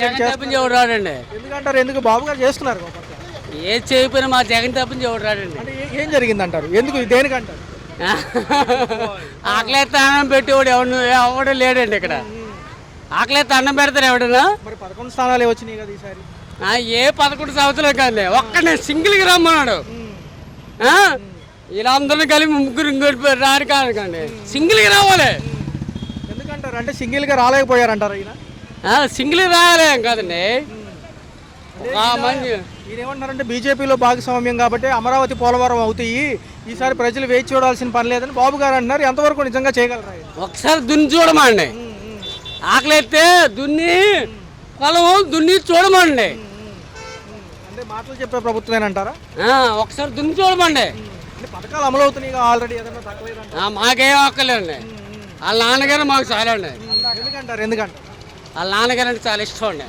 జగన్ తప్పించి ఎవడు రాడండి. ఎందుకంటారు? ఎందుకు బాబు గారు చేస్తున్నారు ఒక పక్క. ఏది చేయకపోయినా మా జగన్ తప్పించి ఎవడు రాడండి. అంటే ఏం జరిగింది అంటారు? ఎందుకు దేనికంటారు? ఆకలేస్తే అన్నం పెట్టేవాడు ఎవడు లేడండి ఇక్కడ. ఆకలేస్తే అన్నం పెడతారు ఎవడన్నా. మరి 11 స్థానాలే వచ్చినాయి కదా ఈసారి. ఏ 11 సంవత్సరాలు కానీ ఒక్కడే సింగిల్గా రమ్మన్నాడు. ఇలా అందరిని కలిపి ముగ్గురు ఇంకోటి రారు కాదండి, సింగిల్గా రావాలి. ఎందుకంటారు? అంటే సింగిల్గా రాలేకపోయారంటారు ఈయన. సింగిల్గా రావాలి కాదండి. ఈయన ఏమంటారంటే బీజేపీలో భాగస్వామ్యం కాబట్టి అమరావతి పోలవరం అవుతాయి, ఈసారి ప్రజలు వేచి చూడాల్సిన పని లేదని బాబు గారు అంటున్నారు. ఎంతవరకు నిజంగా చేయగలరా? ఒకసారి దున్ని చూడమండి. ఆకలిస్తే దున్ని పొలం దున్ని చూడమండి. అంటే మాటలు చెప్పే ప్రభుత్వమేనంటారా? ఒకసారి దున్ని చూడమండి. పథకాలు అమలు అవుతున్నాయి ఆల్రెడీ, ఏదైనా తక్కువ మాకేం ఒక్కలేండి. వాళ్ళ నాన్నగారు మాకు చాలా అండి. ఎందుకంటారు? వాళ్ళ నాన్నగారు అంటే చాలా ఇష్టం అండి.